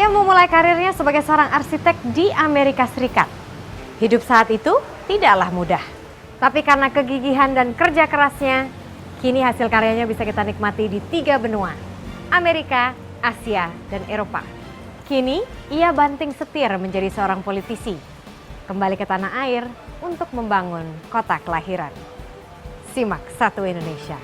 Ia memulai karirnya sebagai seorang arsitek di Amerika Serikat. Hidup saat itu tidaklah mudah. Tapi karena kegigihan dan kerja kerasnya, kini hasil karyanya bisa kita nikmati di 3 benua, Amerika, Asia, dan Eropa. Kini ia banting setir menjadi seorang politisi, kembali ke tanah air untuk membangun kota kelahiran. Simak Satu Indonesia.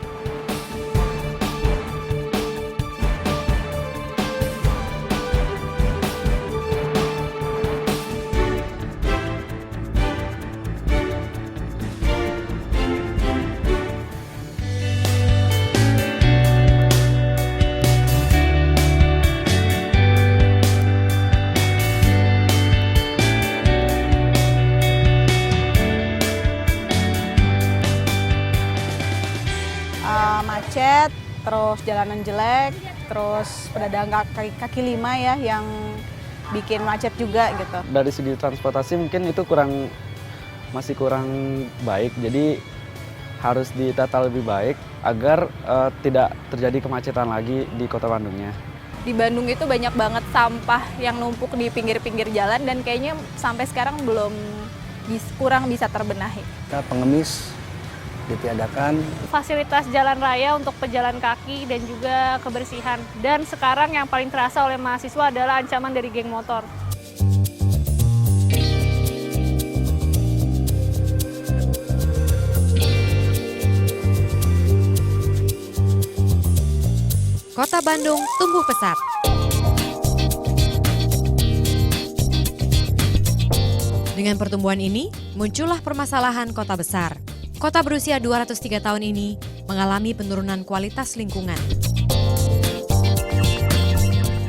Macet, terus jalanan jelek, terus pedagang kaki lima ya yang bikin macet juga gitu. Dari segi transportasi mungkin itu masih kurang baik, jadi harus ditata lebih baik agar tidak terjadi kemacetan lagi di kota Bandungnya. Di Bandung itu banyak banget sampah yang numpuk di pinggir-pinggir jalan dan kayaknya sampai sekarang kurang bisa terbenahi. Pengemis ditiadakan. Fasilitas jalan raya untuk pejalan kaki dan juga kebersihan. Dan sekarang yang paling terasa oleh mahasiswa adalah ancaman dari geng motor. Kota Bandung tumbuh pesat. Dengan pertumbuhan ini, muncullah permasalahan kota besar. Kota berusia 203 tahun ini mengalami penurunan kualitas lingkungan.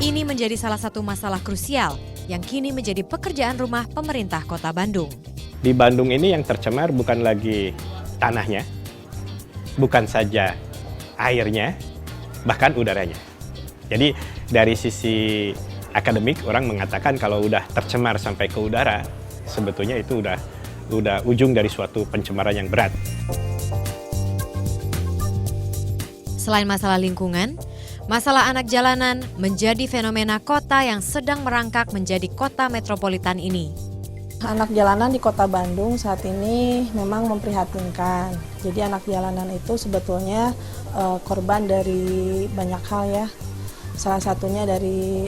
Ini menjadi salah satu masalah krusial yang kini menjadi pekerjaan rumah pemerintah Kota Bandung. Di Bandung ini yang tercemar bukan lagi tanahnya, bukan saja airnya, bahkan udaranya. Jadi dari sisi akademik orang mengatakan kalau udah tercemar sampai ke udara, sebetulnya itu udah ujung dari suatu pencemaran yang berat. Selain masalah lingkungan, masalah anak jalanan menjadi fenomena kota yang sedang merangkak menjadi kota metropolitan ini. Anak jalanan di Kota Bandung saat ini memang memprihatinkan. Jadi anak jalanan itu sebetulnya korban dari banyak hal ya. Salah satunya dari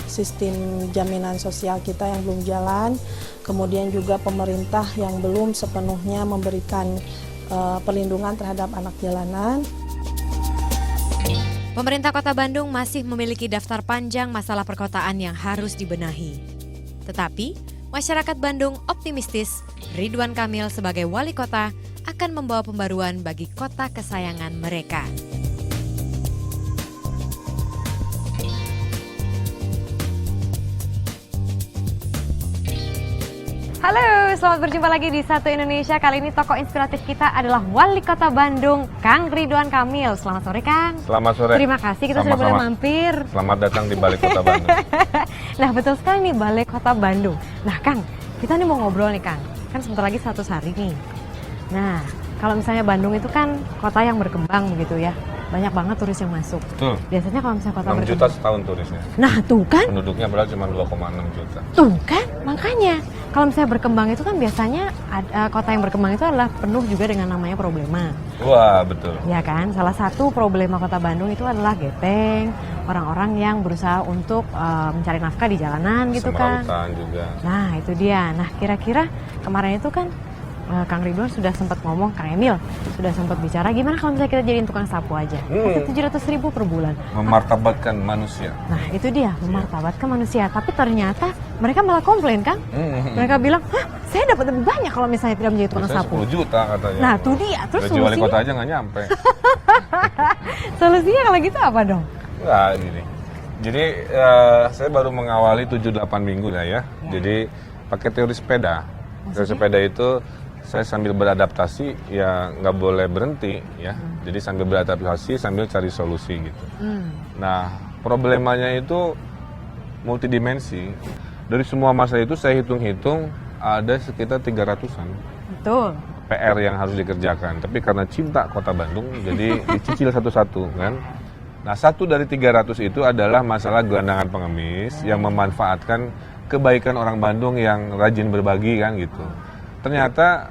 sistem jaminan sosial kita yang belum jalan, kemudian juga pemerintah yang belum sepenuhnya memberikan perlindungan terhadap anak jalanan. Pemerintah Kota Bandung masih memiliki daftar panjang masalah perkotaan yang harus dibenahi. Tetapi, masyarakat Bandung optimistis Ridwan Kamil sebagai wali kota akan membawa pembaruan bagi kota kesayangan mereka. Halo, selamat berjumpa lagi di Satu Indonesia. Kali ini tokoh inspiratif kita adalah Wali Kota Bandung, Kang Ridwan Kamil. Selamat sore, Kang. Selamat sore. Terima kasih, kita sudah boleh mampir. Selamat datang di Balai Kota Bandung. Nah, betul sekali nih, Balai Kota Bandung. Nah, Kang, kita nih mau ngobrol nih, Kang. Kan sebentar lagi 100 hari nih. Nah, kalau misalnya Bandung itu kan kota yang berkembang begitu ya. Banyak banget turis yang masuk. Betul. Biasanya kalau misalnya kota 6 berkembang, juta setahun turisnya. nah, tuh kan? Penduduknya padahal cuma 2,6 juta. Tuh kan, makanya kalau misalnya berkembang itu kan biasanya kota yang berkembang itu adalah penuh juga dengan namanya problema. Wah, betul. Ya kan, salah satu problema Kota Bandung itu adalah gepeng, orang-orang yang berusaha untuk mencari nafkah di jalanan gitu kan. Semerautan juga. Nah itu dia, nah kira-kira kemarin itu kan Kang Ridwan sudah sempat ngomong, Kang Emil sudah sempat bicara gimana kalau misalnya kita jadiin tukang sapu aja, kasih 700.000 per bulan. Memartabatkan manusia. Nah itu dia, memartabatkan manusia. Tapi ternyata mereka malah komplain, Kang. Mereka bilang, hah, saya dapat lebih banyak kalau misalnya tidak menjadi tukang Saya sapu. 10 juta katanya. Nah itu dia, terus Gaji wali solusinya, kota aja nggak nyampe. solusinya kalau gitu apa dong? Nggak, gini. Jadi saya baru mengawali 7-8 minggu lah ya. Jadi pakai teori sepeda. Teori sepeda itu saya sambil beradaptasi, ya nggak boleh berhenti ya. Jadi sambil beradaptasi, sambil cari solusi gitu. Nah, problemanya itu multidimensi. Dari semua masalah itu saya hitung-hitung ada sekitar 300-an. Betul. PR yang harus dikerjakan. Tapi karena cinta Kota Bandung, jadi dicicil satu-satu kan. Nah, 1 dari 300 itu adalah masalah gelandangan pengemis yang memanfaatkan kebaikan orang Bandung yang rajin berbagi kan gitu. Ternyata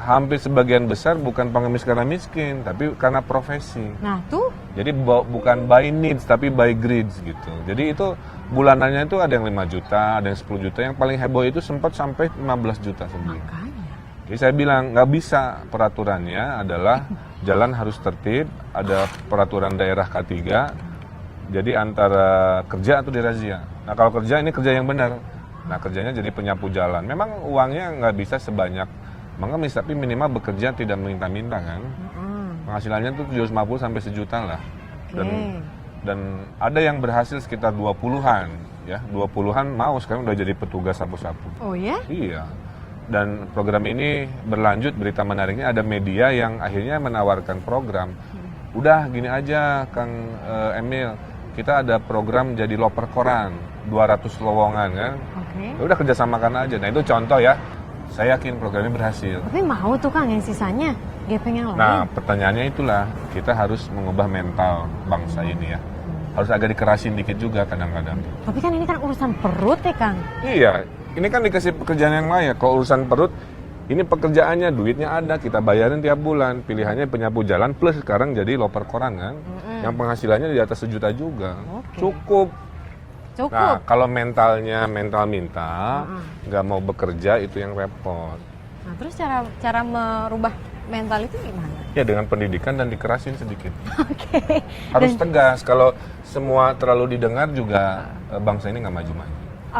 hampir sebagian besar bukan pengemis karena miskin, tapi karena profesi. Nah tuh, Jadi bukan by needs, tapi by greeds gitu. Jadi itu bulanannya itu ada yang 5 juta, ada yang 10 juta. Yang paling heboh itu sempat sampai 15 juta sebulan. makanya. Jadi saya bilang, nggak bisa, peraturannya adalah jalan harus tertib, ada peraturan daerah K3, jadi antara kerja atau dirazia. Nah kalau kerja, ini kerja yang benar. Nah kerjanya jadi penyapu jalan. Memang uangnya nggak bisa sebanyak mengemis, tapi minimal bekerja tidak minta-minta kan. Penghasilannya tuh 750 sampai sejuta lah. Dan ada yang berhasil sekitar 20-an ya, 20-an mau sekarang udah jadi petugas sapu-sapu. Oh ya? Iya. Dan program ini berlanjut, berita menariknya ada media yang akhirnya menawarkan program. Udah gini aja Kang Emil, kita ada program jadi loper koran, 200 lowongan kan. Ya udah kerjasamakan aja. Nah itu contoh ya. Saya yakin programnya berhasil. Tapi mau tuh Kang yang sisanya, gepeng yang lain. Nah, pertanyaannya itulah, kita harus mengubah mental bangsa ini ya. Harus agak dikerasin dikit juga kadang-kadang. Tapi kan ini kan urusan perut ya Kang. Iya, ini kan dikasih pekerjaan yang layak. Kalau urusan perut, ini pekerjaannya, duitnya ada, kita bayarin tiap bulan. Pilihannya penyapu jalan plus sekarang jadi loper koran kan. Yang penghasilannya di atas 1 juta juga. Cukup. Nah, kalau mentalnya mental minta, nggak mau bekerja, itu yang repot. Nah, terus cara merubah mental itu gimana? Ya dengan pendidikan dan dikerasin sedikit. Oke. Harus tegas. Kalau semua terlalu didengar juga bangsa ini nggak maju-maju.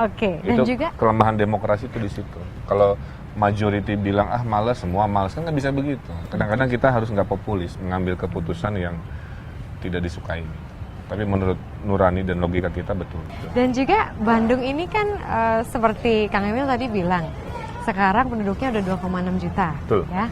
Oke. Dan Itu juga kelemahan demokrasi itu di situ. Kalau majority bilang malas, semua malas, kan nggak bisa begitu. Kadang-kadang kita harus nggak populis, mengambil keputusan yang tidak disukai. Tapi menurut nurani dan logika kita betul. Dan juga Bandung ini kan seperti Kang Emil tadi bilang, sekarang penduduknya udah 2,6 juta. Betul. Ya.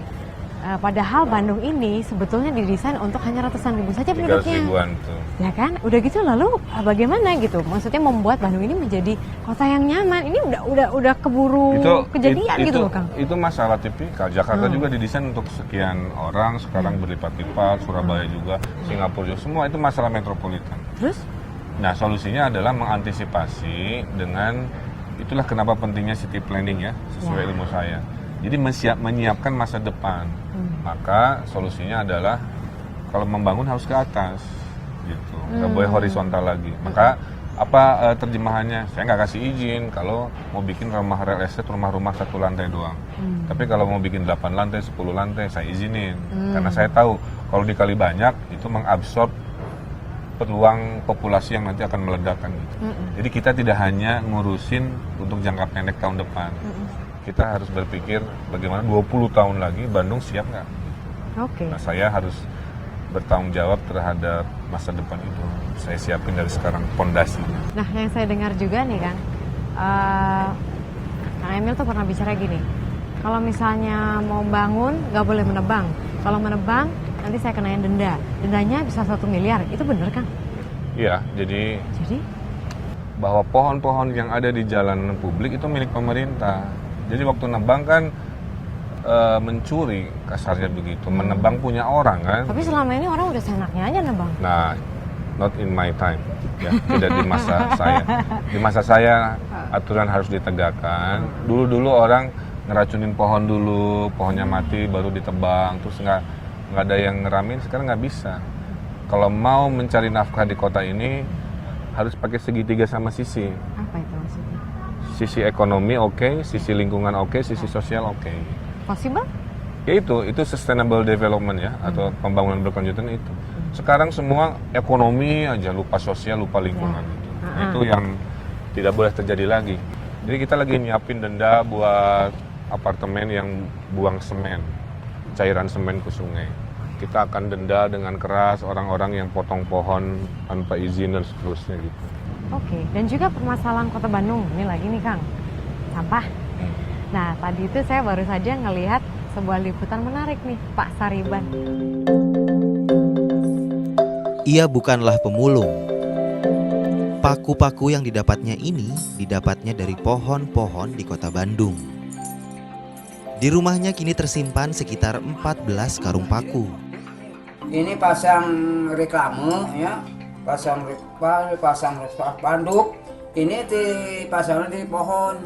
Padahal Bandung ini sebetulnya didesain untuk hanya ratusan ribu saja 300 penduduknya. ribuan tuh. Ya kan? Udah gitu lalu bagaimana gitu? Maksudnya membuat Bandung ini menjadi kota yang nyaman. Ini udah keburu kejadian gitu loh Kang. Itu masalah tipikal. Jakarta juga didesain untuk sekian orang, sekarang berlipat-lipat, Surabaya juga, Singapura juga, semua itu masalah metropolitan. Terus? Nah, solusinya adalah mengantisipasi dengan, itulah kenapa pentingnya city planning ya, sesuai ilmu saya. Jadi menyiapkan masa depan. Maka solusinya adalah kalau membangun harus ke atas, gitu. Nggak boleh horizontal lagi. Maka apa terjemahannya? Saya nggak kasih izin kalau mau bikin rumah real estate, rumah-rumah 1 lantai doang. Tapi kalau mau bikin 8 lantai, 10 lantai, saya izinin. Karena saya tahu kalau dikali banyak itu mengabsorb peluang populasi yang nanti akan meledakkan gitu. Jadi kita tidak hanya ngurusin untuk jangka pendek tahun depan. Kita harus berpikir bagaimana 20 tahun lagi Bandung siap nggak? Oke. Nah, saya harus bertanggung jawab terhadap masa depan itu. Saya siapin dari sekarang pondasinya. Nah, yang saya dengar juga nih Kang, Kang Emil tuh pernah bicara gini, kalau misalnya mau bangun nggak boleh menebang. Kalau menebang nanti saya kenain denda. Dendanya bisa 1 miliar. Itu benar Kang? Iya, jadi bahwa pohon-pohon yang ada di jalanan publik itu milik pemerintah. Jadi waktu nebang kan mencuri, kasarnya begitu. Menebang punya orang kan. Tapi selama ini orang udah seenaknya aja nebang. Nah, not in my time. Ya, tidak di masa saya. Di masa saya aturan harus ditegakkan. Dulu-dulu orang ngeracunin pohon dulu, pohonnya mati baru ditebang, terus nggak ada yang ngeramin. Sekarang nggak bisa. Kalau mau mencari nafkah di kota ini harus pakai segitiga sama sisi. Apa itu maksudnya? Sisi ekonomi oke, sisi lingkungan oke, sisi sosial oke. Possible? Ya itu sustainable development ya, atau pembangunan berkelanjutan itu. Sekarang semua ekonomi aja, lupa sosial, lupa lingkungan. Gitu. Nah, itu yang tidak boleh terjadi lagi. Jadi kita lagi nyiapin denda buat apartemen yang buang semen, cairan semen ke sungai. Kita akan denda dengan keras orang-orang yang potong pohon tanpa izin dan seterusnya gitu. Oke, dan juga permasalahan Kota Bandung, ini lagi nih Kang, sampah. Nah, tadi itu saya baru saja ngelihat sebuah liputan menarik nih, Pak Sariban. Ia bukanlah pemulung. Paku-paku yang didapatnya ini didapatnya dari pohon-pohon di Kota Bandung. Di rumahnya kini tersimpan sekitar 14 karung paku. Ini pasang reklame ya, pasang spanduk ini dipasang di pohon.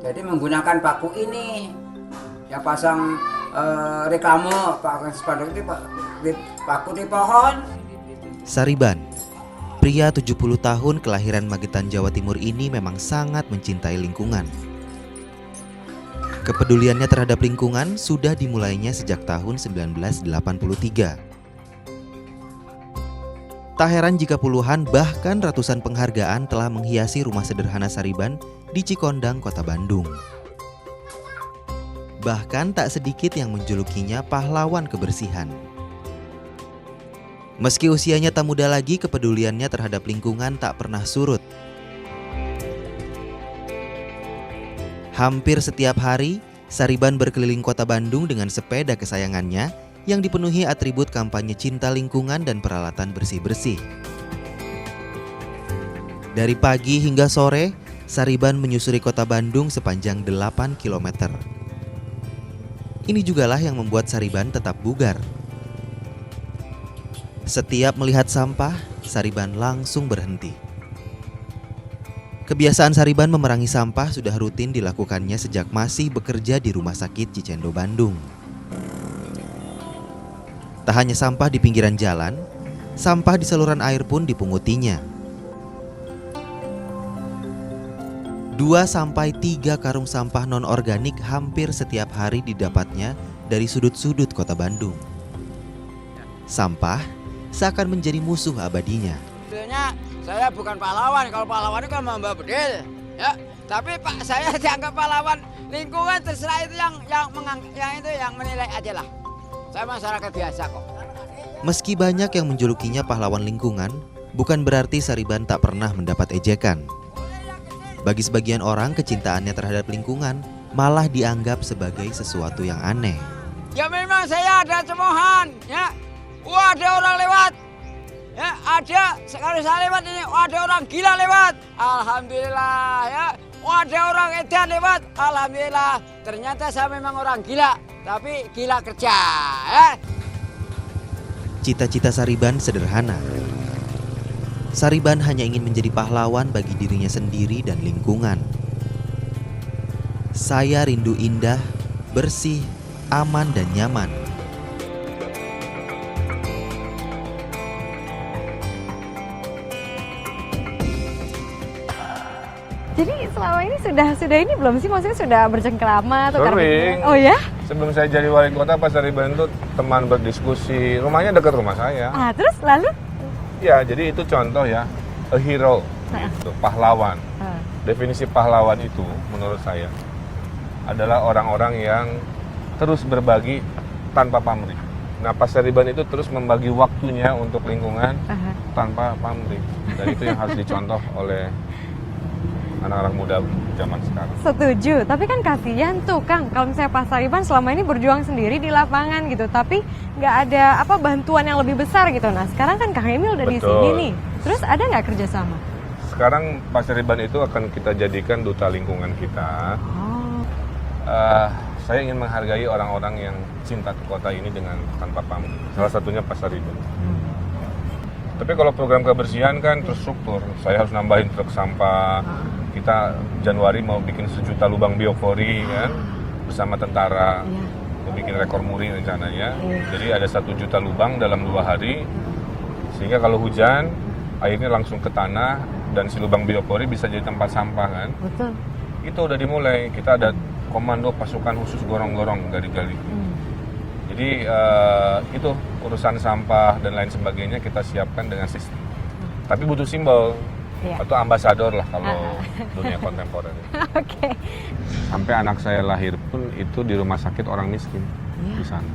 Jadi menggunakan paku ini yang pasang reklame, pakai spanduk di paku di pohon. Sariban, pria 70 tahun kelahiran Magetan, Jawa Timur ini memang sangat mencintai lingkungan. Kepeduliannya terhadap lingkungan sudah dimulainya sejak tahun 1983. Tak heran jika puluhan bahkan ratusan penghargaan telah menghiasi rumah sederhana Sariban di Cikondang, Kota Bandung. Bahkan tak sedikit yang menjulukinya pahlawan kebersihan. Meski usianya tak muda lagi, kepeduliannya terhadap lingkungan tak pernah surut. Hampir setiap hari, Sariban berkeliling Kota Bandung dengan sepeda kesayangannya yang dipenuhi atribut kampanye cinta lingkungan dan peralatan bersih-bersih. Dari pagi hingga sore, Sariban menyusuri Kota Bandung sepanjang 8 km. Ini jugalah yang membuat Sariban tetap bugar. Setiap melihat sampah, Sariban langsung berhenti. Kebiasaan Sariban memerangi sampah sudah rutin dilakukannya sejak masih bekerja di Rumah Sakit Cicendo, Bandung. Tak hanya sampah di pinggiran jalan, sampah di saluran air pun dipungutinya. 2-3 karung sampah non-organik hampir setiap hari didapatnya dari sudut-sudut Kota Bandung. Sampah seakan menjadi musuh abadinya. Sebenarnya saya bukan pahlawan, kalau pahlawan itu kan membawa bedil, ya. Tapi Pak, saya dianggap pahlawan lingkungan, terserah itu yang menilai aja lah. Saya masyarakat biasa kok. Meski banyak yang menjulukinya pahlawan lingkungan, bukan berarti Sariban tak pernah mendapat ejekan. Bagi sebagian orang, kecintaannya terhadap lingkungan malah dianggap sebagai sesuatu yang aneh. Ya memang saya ada cemoohan, ya. Wah, ada orang lewat. Ya, ada sekali saya lewat ini, ada orang gila lewat. Alhamdulillah, ya. Ada orang edan lewat. Alhamdulillah. Ternyata saya memang orang gila, tapi gila kerja, ya. Cita-cita Sariban sederhana. Sariban hanya ingin menjadi pahlawan bagi dirinya sendiri dan lingkungan. Saya rindu indah, bersih, aman dan nyaman. Jadi selama ini sudah ini belum sih, maksudnya sudah bercengkrama atau Sering. Oh ya? Sebelum saya jadi wali kota, Pak Sariban itu teman berdiskusi. Rumahnya dekat rumah saya. Ah, terus lalu? Ya, jadi itu contoh ya, a hero, gitu, pahlawan. Definisi pahlawan itu menurut saya adalah orang-orang yang terus berbagi tanpa pamrih. Nah, Pak Sariban itu terus membagi waktunya untuk lingkungan tanpa pamrih. Dan itu yang harus dicontoh oleh anak-anak muda zaman sekarang. Setuju, tapi kan kasihan tuh Kang, kalau misalnya Pak Sariban selama ini berjuang sendiri di lapangan gitu, tapi nggak ada bantuan yang lebih besar gitu. Nah sekarang kan Kang Emil udah di sini nih, terus ada nggak kerjasama? Sekarang Pak Sariban itu akan kita jadikan duta lingkungan kita. Saya ingin menghargai orang-orang yang cinta ke kota ini dengan tanpa pamrih. Salah satunya Pak Sariban. Tapi kalau program kebersihan kan terstruktur, saya harus nambahin truk sampah. Kita Januari mau bikin 1 juta lubang biopori kan, bersama tentara. Mau bikin rekor muri rencananya. Jadi ada 1 juta lubang dalam 2 hari. Sehingga kalau hujan, airnya langsung ke tanah dan si lubang biopori bisa jadi tempat sampah kan. Betul. Itu udah dimulai, kita ada komando pasukan khusus gorong-gorong gali-gali. Jadi itu urusan sampah dan lain sebagainya kita siapkan dengan sistem. Tapi butuh simbol atau ambasador lah kalau dunia kontemporer. Oke. Sampai anak saya lahir pun itu di rumah sakit orang miskin di sana.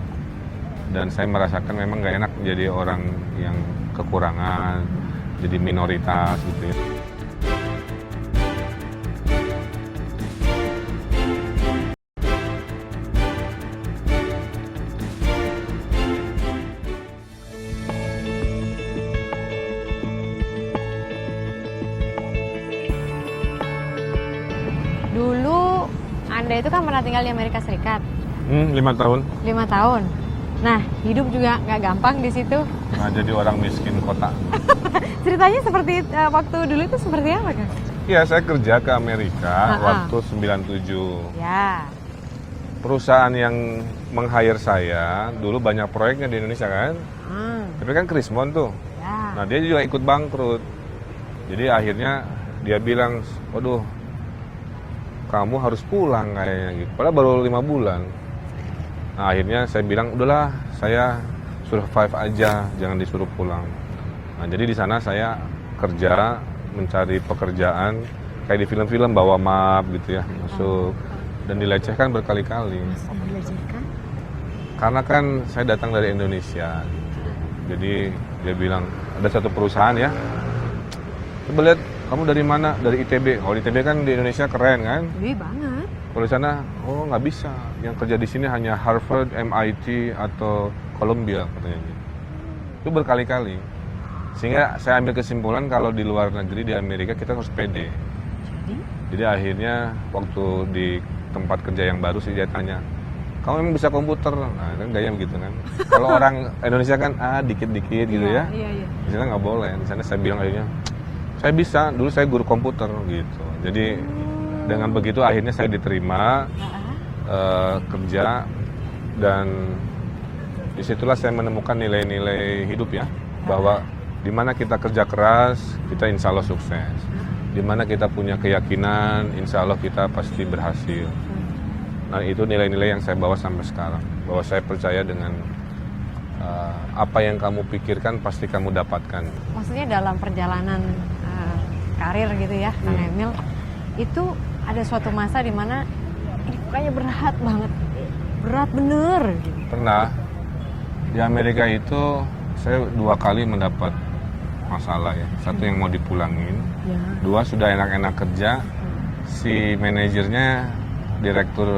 Dan saya merasakan memang gak enak jadi orang yang kekurangan, jadi minoritas gitu ya. Dulu Anda itu kan pernah tinggal di Amerika Serikat. 5 tahun. 5 tahun. Nah, hidup juga nggak gampang di situ. Nah, jadi orang miskin kota. Ceritanya seperti waktu dulu itu seperti apa, Kang? Iya, saya kerja ke Amerika waktu 97. Ya. Perusahaan yang meng-hire saya, dulu banyak proyeknya di Indonesia kan. Tapi kan Krismon tuh. Ya. Nah, dia juga ikut bangkrut. Jadi akhirnya dia bilang, waduh, kamu harus pulang kayaknya gitu. Padahal baru 5 bulan. Nah, akhirnya saya bilang, udahlah, saya survive aja, jangan disuruh pulang. Nah, jadi di sana saya kerja, mencari pekerjaan, kayak di film-film bawa map gitu ya, masuk. Dan dilecehkan berkali-kali. Dilecehkan? Karena kan saya datang dari Indonesia. Jadi dia bilang, ada satu perusahaan ya, coba lihat kamu dari mana? Dari ITB. Oh, ITB kan di Indonesia keren kan? Iya banget. Kalau di sana, oh nggak bisa. Yang kerja di sini hanya Harvard, MIT, atau Columbia katanya. Itu berkali-kali. Sehingga saya ambil kesimpulan kalau di luar negeri, di Amerika, kita harus pede. Jadi akhirnya waktu di tempat kerja yang baru sih dia tanya, kamu memang bisa komputer? Nah kan gaya begitu kan. Kalau orang Indonesia kan dikit-dikit gitu ya. Iya. Di sana nggak boleh. Di sana saya bilang akhirnya, saya bisa. Dulu saya guru komputer gitu. Jadi dengan begitu akhirnya saya diterima kerja, dan disitulah saya menemukan nilai-nilai hidup ya, bahwa di mana kita kerja keras, kita insya Allah sukses. Di mana kita punya keyakinan, insya Allah kita pasti berhasil. Nah itu nilai-nilai yang saya bawa sampai sekarang. Bahwa saya percaya dengan apa yang kamu pikirkan pasti kamu dapatkan. Maksudnya dalam perjalanan karir gitu ya, Kang Emil, itu ada suatu masa di mana ini kayaknya berat banget, berat bener. Gitu. Pernah di Amerika itu saya 2 kali mendapat masalah ya. Satu yang mau dipulangin, 2 sudah enak-enak kerja, si manajernya, direktur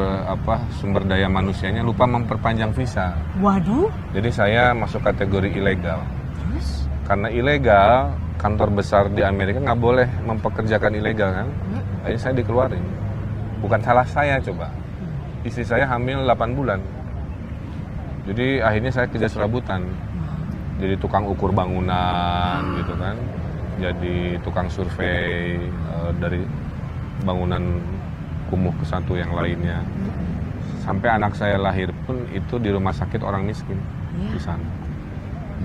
sumber daya manusianya lupa memperpanjang visa. Waduh. Jadi saya masuk kategori ilegal. Terus? Karena ilegal, kantor besar di Amerika nggak boleh mempekerjakan ilegal kan. Akhirnya saya dikeluarin. Bukan salah saya coba. Istri saya hamil 8 bulan. Jadi akhirnya saya kerja serabutan. Jadi tukang ukur bangunan gitu kan. Jadi tukang survei dari bangunan kumuh ke satu yang lainnya. Sampai anak saya lahir pun itu di rumah sakit orang miskin di sana.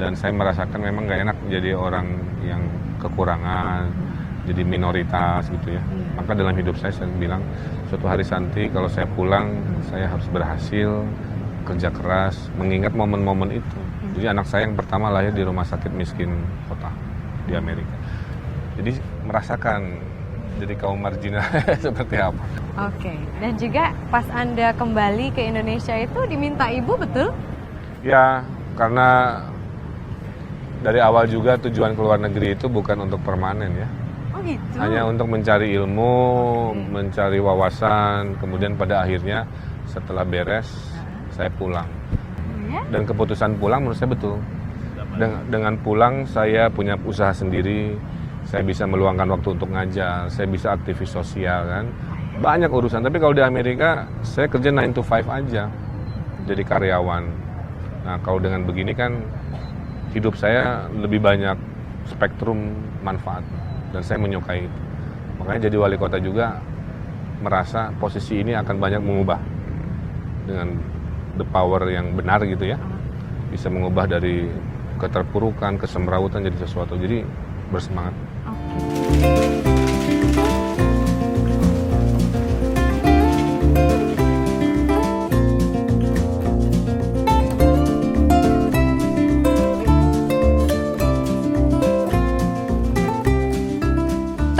Dan saya merasakan memang gak enak jadi orang yang kekurangan, jadi minoritas gitu ya. Maka dalam hidup saya bilang, suatu hari nanti kalau saya pulang, saya harus berhasil, kerja keras, mengingat momen-momen itu. Jadi anak saya yang pertama lahir di rumah sakit miskin kota di Amerika. Jadi merasakan jadi kaum marginal seperti apa. Oke, dan juga pas Anda kembali ke Indonesia itu diminta ibu, betul? Ya, karena dari awal juga tujuan ke luar negeri itu bukan untuk permanen ya. Oh gitu? Hanya untuk mencari ilmu, mencari wawasan, kemudian pada akhirnya setelah beres, saya pulang. Dan keputusan pulang menurut saya betul. Dengan pulang saya punya usaha sendiri, saya bisa meluangkan waktu untuk ngajar, saya bisa aktivis sosial kan. Banyak urusan, tapi kalau di Amerika saya kerja 9 to 5 aja, jadi karyawan. Nah kalau dengan begini kan hidup saya lebih banyak spektrum manfaat, dan saya menyukai itu. Makanya jadi wali kota juga merasa posisi ini akan banyak mengubah dengan the power yang benar gitu ya. Bisa mengubah dari keterpurukan, kesemrawutan jadi sesuatu. Jadi bersemangat.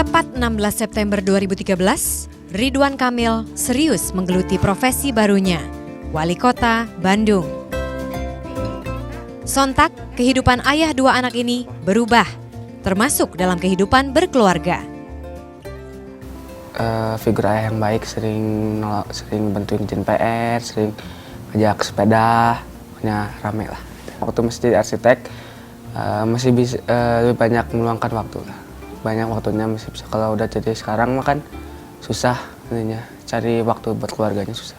Tepat 16 September 2013, Ridwan Kamil serius menggeluti profesi barunya, Wali Kota Bandung. Sontak, kehidupan ayah 2 anak ini berubah, termasuk dalam kehidupan berkeluarga. Figur ayah yang baik, sering bantuin ngerjain PR, sering ngajak sepeda, pokoknya rame lah. Waktu masih jadi arsitek, masih bisa lebih banyak meluangkan waktu lah. Banyak waktunya masih bisa. Kalau udah jadi sekarang mah kan susah intinya, cari waktu buat keluarganya susah.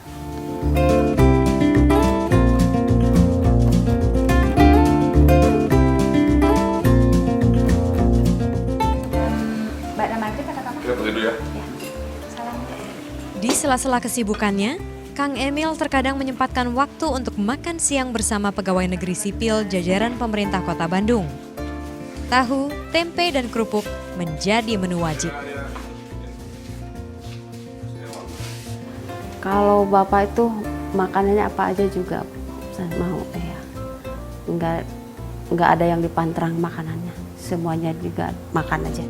sela-sela kesibukannya, Kang Emil terkadang menyempatkan waktu untuk makan siang bersama pegawai negeri sipil jajaran pemerintah Kota Bandung. Tahu, tempe, dan kerupuk menjadi menu wajib. Kalau Bapak itu makanannya apa aja juga saya mau ya. Enggak ada yang dipantrang makanannya. Semuanya juga makan aja.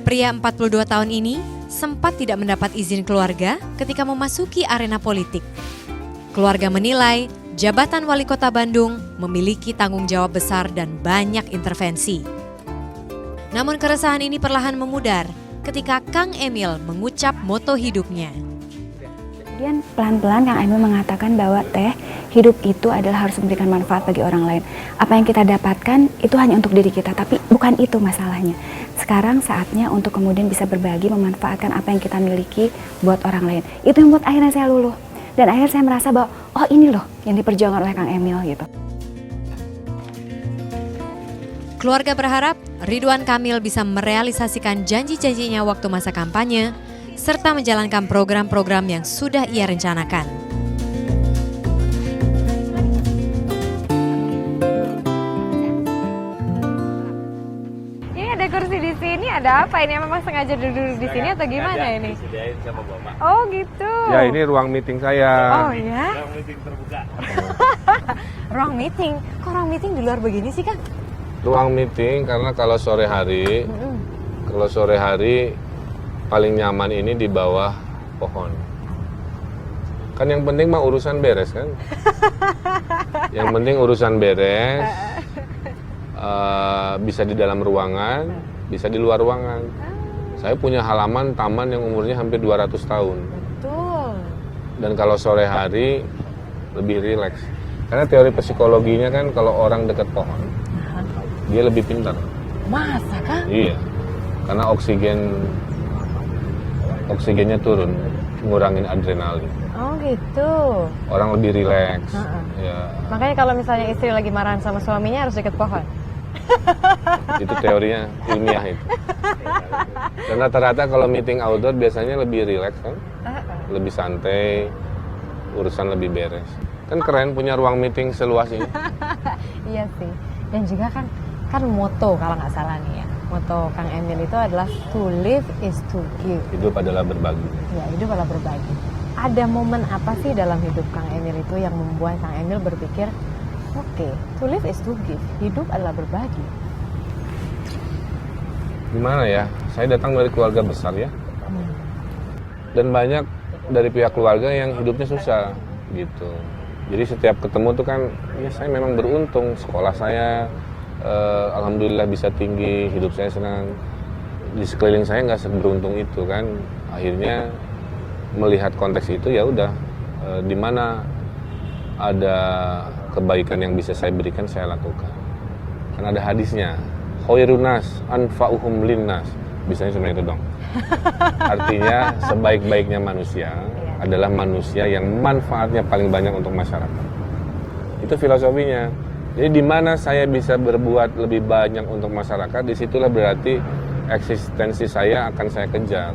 Pria 42 tahun ini sempat tidak mendapat izin keluarga ketika memasuki arena politik. Keluarga menilai jabatan wali kota Bandung memiliki tanggung jawab besar dan banyak intervensi. Namun keresahan ini perlahan memudar ketika Kang Emil mengucap moto hidupnya. Kemudian pelan-pelan Kang Emil mengatakan bahwa hidup itu adalah harus memberikan manfaat bagi orang lain. Apa yang kita dapatkan itu hanya untuk diri kita, tapi bukan itu masalahnya. Sekarang saatnya untuk kemudian bisa berbagi, memanfaatkan apa yang kita miliki buat orang lain. Itu yang buat akhirnya saya luluh. Dan akhirnya saya merasa bahwa, oh ini loh yang diperjuangkan oleh Kang Emil gitu. Keluarga berharap Ridwan Kamil bisa merealisasikan janji-janjinya waktu masa kampanye, serta menjalankan program-program yang sudah ia rencanakan. Ini ada kursi di sini, ada apa ini? Memang sengaja duduk di sini atau gimana ini? Oh gitu. Ya ini ruang meeting saya. Oh ya? Ruang meeting terbuka. Ruang meeting? Kok ruang meeting di luar begini sih Kang? Ruang meeting karena kalau sore hari, paling nyaman ini di bawah pohon. Kan yang penting mah urusan beres kan. Yang penting urusan beres, bisa di dalam ruangan, bisa di luar ruangan. Saya punya halaman taman yang umurnya hampir 200 tahun. Betul. Dan kalau sore hari lebih rileks. Karena teori psikologinya kan kalau orang dekat pohon, dia lebih pintar. Masa Kang? Iya. Karena oksigennya turun, ngurangin adrenalin. Oh gitu. Orang lebih rileks. Ya. Makanya kalau misalnya istri lagi marahan sama suaminya harus dekat pohon. Itu teorinya ilmiah itu. Dan rata-rata kalau meeting outdoor biasanya lebih rileks kan, lebih santai, urusan lebih beres. Kan keren punya ruang meeting seluas ini. Iya sih. Dan juga kan moto kalau nggak salah nih ya. Moto Kang Emil itu adalah to live is to give. Hidup adalah berbagi. Ya, hidup adalah berbagi. Ada momen apa sih dalam hidup Kang Emil itu yang membuat Kang Emil berpikir, oke, to live is to give. Hidup adalah berbagi. Gimana ya? Saya datang dari keluarga besar ya. Dan banyak dari pihak keluarga yang hidupnya susah gitu. Jadi setiap ketemu tuh kan, ya saya memang beruntung. Sekolah saya alhamdulillah bisa tinggi, hidup saya senang. Di sekeliling saya nggak seberuntung itu kan. Akhirnya melihat konteks itu ya udah, di mana ada kebaikan yang bisa saya berikan saya lakukan. Kan ada hadisnya, khairunas anfa'uhum linnas. Bisanya cuma itu dong. Artinya sebaik-baiknya manusia adalah manusia yang manfaatnya paling banyak untuk masyarakat. Itu filosofinya. Jadi di mana saya bisa berbuat lebih banyak untuk masyarakat, disitulah berarti eksistensi saya akan saya kejar.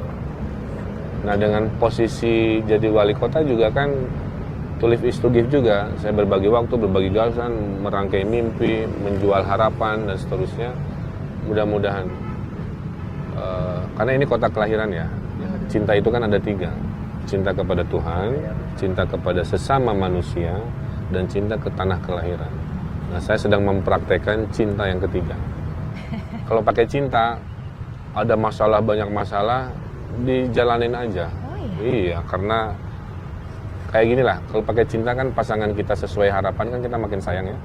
Nah dengan posisi jadi wali kota juga kan to live is to give juga. Saya berbagi waktu, berbagi gagasan, merangkai mimpi, menjual harapan dan seterusnya. Mudah-mudahan. Karena ini kota kelahiran ya. Cinta itu kan ada 3. Cinta kepada Tuhan, cinta kepada sesama manusia, dan cinta ke tanah kelahiran. Nah, saya sedang mempraktekkan cinta yang ketiga. Kalau pakai cinta, ada masalah, banyak masalah, dijalanin aja. Iya, karena kayak gini lah, kalau pakai cinta kan pasangan kita sesuai harapan kan kita makin sayang ya.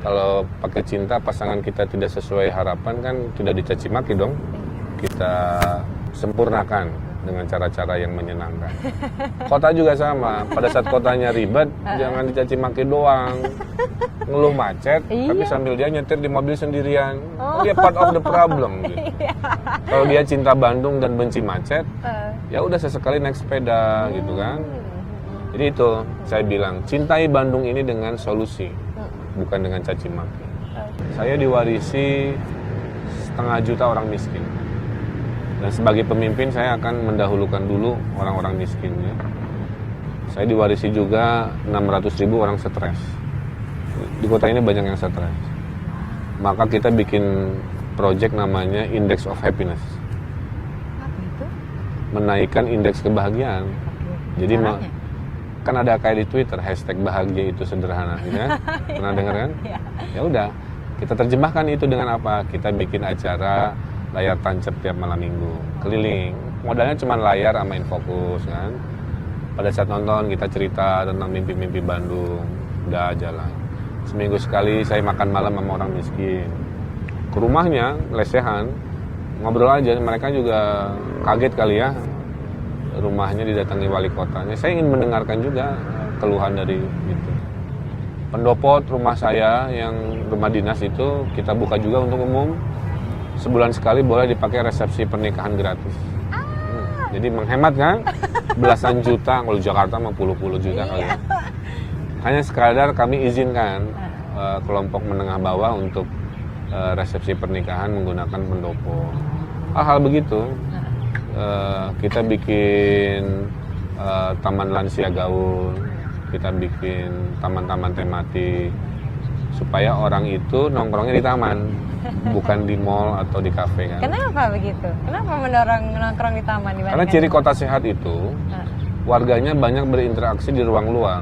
Kalau pakai cinta pasangan kita tidak sesuai harapan kan tidak dicaci maki dong. Kita sempurnakan dengan cara-cara yang menyenangkan. Kota juga sama, pada saat kotanya ribet, jangan dicaci maki doang. Ngeluh macet, tapi sambil dia nyetir di mobil sendirian. Dia part of the problem gitu. Kalau dia cinta Bandung dan benci macet, ya udah sesekali naik sepeda gitu kan. Jadi itu saya bilang, cintai Bandung ini dengan solusi, bukan dengan caci maki. Saya diwarisi 500.000 orang miskin. Dan sebagai pemimpin saya akan mendahulukan dulu orang-orang miskin ya. Saya diwarisi juga 600.000 orang stres. Di kota ini banyak yang stres. Maka kita bikin project namanya Index of Happiness. Apa itu? Menaikkan indeks kebahagiaan. Jadi Caranya? kan ada kayak di Twitter hashtag bahagia itu sederhana, gitu kan? Pernah dengar kan? Ya udah, kita terjemahkan itu dengan apa? Kita bikin acara layar tancap tiap malam minggu, keliling. Modalnya cuma layar sama Infokus kan. Pada saat nonton kita cerita tentang mimpi-mimpi Bandung, udah jalan. Seminggu sekali saya makan malam sama orang miskin. Ke rumahnya, lesehan, ngobrol aja. Mereka juga kaget kali ya, rumahnya didatangi wali kotanya. Saya ingin mendengarkan juga keluhan dari itu. Pendopo rumah saya yang rumah dinas itu kita buka juga untuk umum. Sebulan sekali boleh dipakai resepsi pernikahan gratis. Jadi menghemat kan? Belasan juta, kalau Jakarta mah puluh-puluh juta kali ya. Hanya sekadar kami izinkan kelompok menengah bawah untuk resepsi pernikahan menggunakan pendopo. Hal-hal begitu. Kita bikin taman lansia gaul, kita bikin taman-taman tematik supaya orang itu nongkrongnya di taman, bukan di mall atau di kafe kan. Kenapa begitu? Kenapa mendorong nongkrong di taman dibandingkan? Karena ciri kota sehat itu warganya banyak berinteraksi di ruang luar.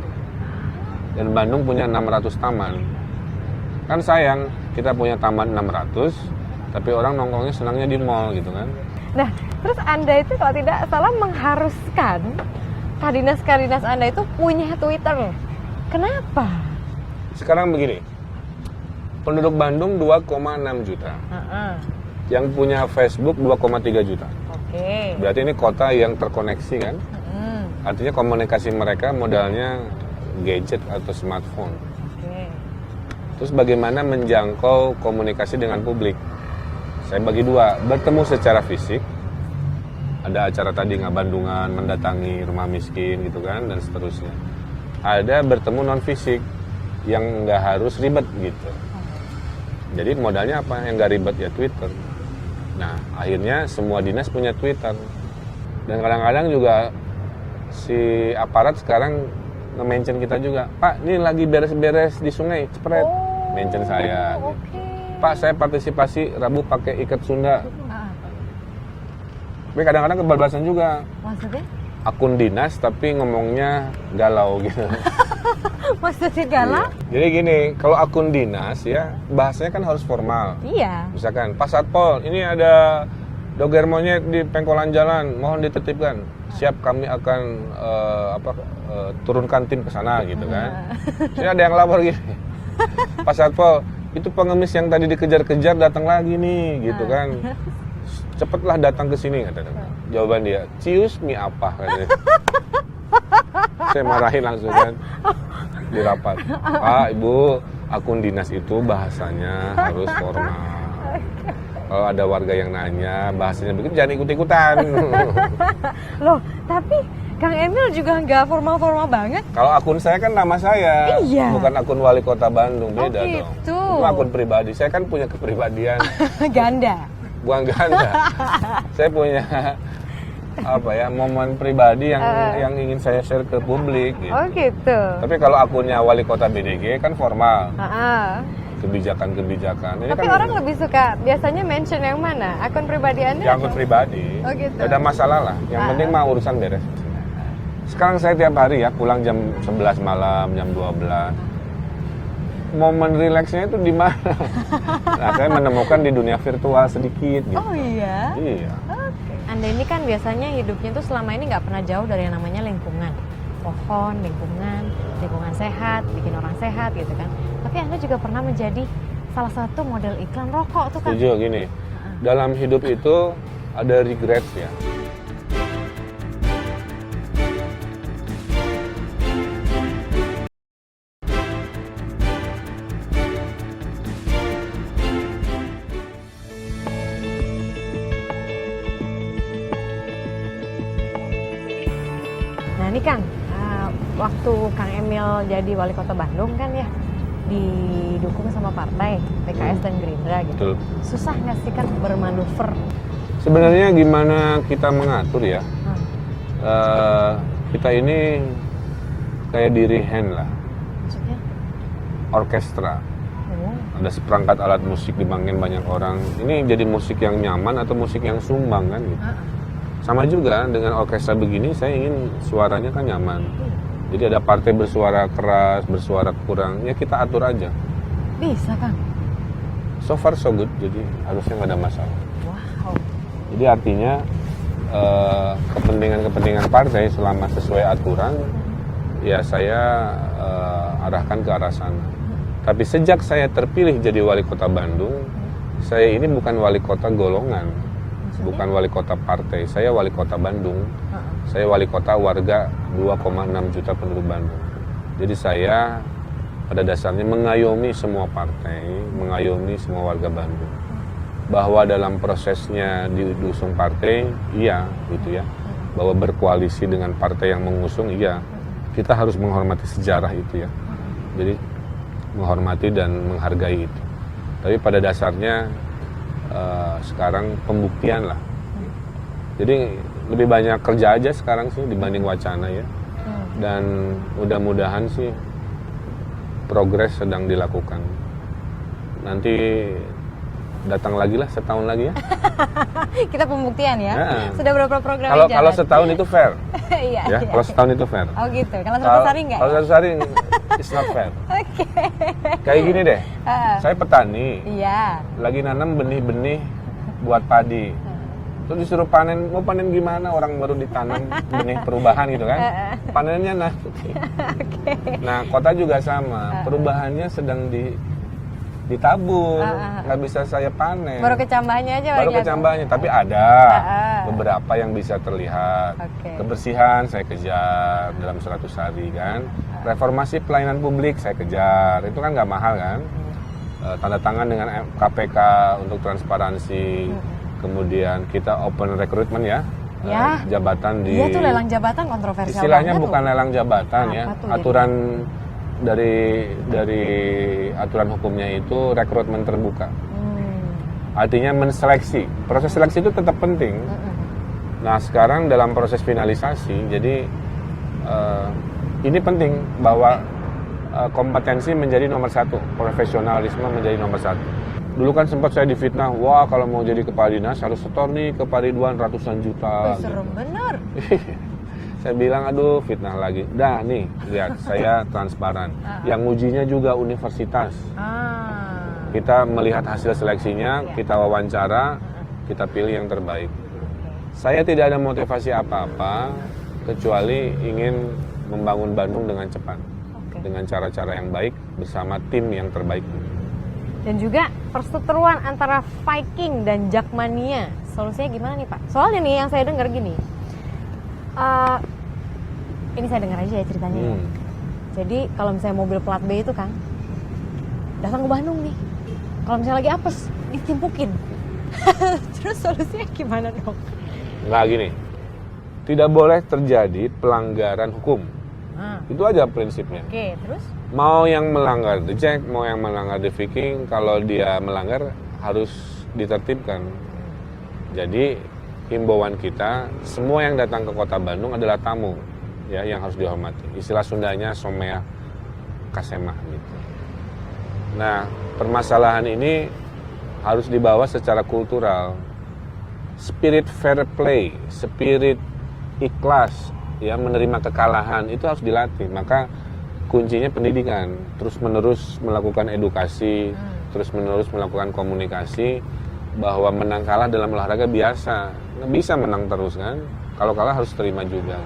Dan Bandung punya 600 taman. Kan sayang kita punya taman 600, tapi orang nongkrongnya senangnya di mall gitu kan. Nah, terus Anda itu kalau tidak salah mengharuskan Kadinas Anda itu punya Twitter. Kenapa? Sekarang begini, penduduk Bandung 2,6 juta. Yang punya Facebook 2,3 juta. Oke. Berarti ini kota yang terkoneksi kan? Artinya komunikasi mereka modalnya gadget atau smartphone. Terus bagaimana menjangkau komunikasi dengan publik? Saya bagi dua, bertemu secara fisik, ada acara tadi Ngabandungan, mendatangi rumah miskin gitu kan, dan seterusnya. Ada bertemu non fisik, yang nggak harus ribet gitu. Jadi modalnya apa? Yang nggak ribet ya Twitter. Nah akhirnya semua dinas punya Twitter. Dan kadang-kadang juga si aparat sekarang nge-mention kita juga, Pak ini lagi beres-beres di sungai, cepret, mention saya. Gitu. Pak saya partisipasi Rabu pakai ikat Sunda. Tapi kadang-kadang kebablasan juga. Maksudnya? Akun dinas tapi ngomongnya galau gitu. Maksudnya galau? Jadi gini, kalau akun dinas ya bahasanya kan harus formal. Iya. Misalkan Pak Satpol, ini ada doger monyet di pengkolan jalan, mohon ditertibkan. Siap kami akan turunkan tim ke sana gitu kan. Jadi ada yang lapor gini. Pak Satpol, itu pengemis yang tadi dikejar-kejar datang lagi nih gitu kan. Cepatlah datang ke sini katanya. Jawaban dia, cius mie apa katanya. Saya marahin langsung kan di rapat. Pak, Ibu, akun dinas itu bahasanya harus formal. Kalau ada warga yang nanya bahasanya begitu jangan ikut-ikutan. Loh, tapi Kang Emil juga nggak formal-formal banget. Kalau akun saya kan nama saya, iya. Bukan akun wali kota Bandung, beda gitu. dong. Itu akun pribadi, saya kan punya kepribadian. Ganda. Bukan ganda. Saya punya momen pribadi yang ingin saya share ke publik. Gitu. Oh gitu. Tapi kalau akunnya wali kota BDG kan formal. Kebijakan-kebijakan. Tapi kan orang lebih suka biasanya mention yang mana? Akun pribadi Anda? Yang akun pribadi. Oh gitu. Gak ada masalah lah. Yang penting mah urusan beres. Sekarang saya tiap hari ya pulang jam 11 malam, jam 12. Momen rileksnya itu di mana? Nah, saya menemukan di dunia virtual sedikit gitu. Oh iya? Iya. Okay. Anda ini kan biasanya hidupnya tuh selama ini nggak pernah jauh dari yang namanya lingkungan. Pohon, lingkungan sehat, bikin orang sehat gitu kan. Tapi Anda juga pernah menjadi salah satu model iklan rokok tuh kan? Setuju gini, dalam hidup itu ada regrets ya. Nah ini Kang, waktu Kang Emil jadi wali kota Bandung kan ya, didukung sama partai PKS dan Gerindra gitu. Betul. Susah nggak sih kan bermanuver? Sebenarnya gimana kita mengatur ya? Kita ini kayak dirigen lah. Maksudnya? Orkestra. Ada seperangkat alat musik dimainin banyak orang. Ini jadi musik yang nyaman atau musik yang sumbang kan gitu. Sama juga dengan orkestra begini, saya ingin suaranya kan nyaman. Jadi ada partai bersuara keras, bersuara kurang, ya kita atur aja. Bisa kan? So far so good, jadi harusnya nggak ada masalah. Wow. Jadi artinya kepentingan-kepentingan partai selama sesuai aturan, ya saya arahkan ke arah sana. Tapi sejak saya terpilih jadi wali kota Bandung, saya ini bukan wali kota golongan, bukan wali kota partai, saya wali kota Bandung. Saya wali kota warga 2,6 juta penduduk Bandung. Jadi saya pada dasarnya mengayomi semua partai, mengayomi semua warga Bandung. Bahwa dalam prosesnya diusung partai, iya gitu ya. Bahwa berkoalisi dengan partai yang mengusung, iya. Kita harus menghormati sejarah itu ya. Jadi menghormati dan menghargai itu. Tapi pada dasarnya sekarang pembuktian lah. Jadi lebih banyak kerja aja sekarang sih dibanding wacana ya. Dan mudah-mudahan sih progres sedang dilakukan. Nanti datang lagi lah setahun lagi ya. Kita pembuktian ya. Nah. Sudah berapa program Kalau yang jalan? setahun itu fair. Iya. Ya, kalau setahun itu fair. Oh gitu. Kalau 100 hari enggak? Kalau 100 hari it's not fair. Oke. Kayak gini deh. Saya petani. Iya. Lagi nanam benih-benih buat padi. Terus disuruh panen, mau panen gimana? Orang baru ditanam benih perubahan gitu kan. Panennya nanti. Nah, kota juga sama. Perubahannya sedang ditabur, nggak bisa saya panen. Baru kecambahnya aja. Baru kecambahnya, tapi ada beberapa yang bisa terlihat. Kebersihan saya kejar dalam 100 hari kan. Reformasi pelayanan publik saya kejar, itu kan nggak mahal kan. Tanda tangan dengan KPK untuk transparansi. Kemudian kita open recruitment ya. Jabatan di. Iya tuh lelang jabatan kontroversial. Istilahnya bukan lelang jabatan ya. Aturan dari aturan hukumnya itu rekrutmen terbuka. Artinya menseleksi. Proses seleksi itu tetap penting. Nah sekarang dalam proses finalisasi, jadi ini penting bahwa kompetensi menjadi nomor satu, profesionalisme menjadi nomor satu. Dulu kan sempat saya difitnah, wah kalau mau jadi kepala dinas harus setor nih ke Pak Ridwan ratusan juta. Serem bener. Saya bilang, aduh fitnah lagi. Dah nih, lihat, saya transparan. Yang ujinya juga universitas. Kita melihat hasil seleksinya, kita wawancara, kita pilih yang terbaik. Saya tidak ada motivasi apa-apa, kecuali ingin membangun Bandung dengan cepat. Dengan cara-cara yang baik, bersama tim yang terbaik. Dan juga perseteruan antara Viking dan Jakmania. Solusinya gimana nih Pak? Soalnya nih yang saya dengar gini. Ini saya dengar aja ya ceritanya ya. Jadi kalau misalnya mobil plat B itu kan datang ke Bandung nih. Kalau misalnya lagi apes, ditimpukin. Terus solusinya gimana dong? Nggak gini. Tidak boleh terjadi pelanggaran hukum. Itu aja prinsipnya. Oke, terus? Mau yang melanggar The Jack, mau yang melanggar The Viking, kalau dia melanggar harus ditertibkan. Jadi himbauan kita, semua yang datang ke kota Bandung adalah tamu, ya, yang harus dihormati. Istilah Sundanya somea kasemah gitu. Nah, permasalahan ini harus dibawa secara kultural. Spirit fair play, spirit ikhlas, ya, menerima kekalahan itu harus dilatih. Maka kuncinya pendidikan, terus-menerus melakukan edukasi, terus-menerus melakukan komunikasi, bahwa menang kalah dalam olahraga biasa, nggak bisa menang terus kan, kalau kalah harus terima juga.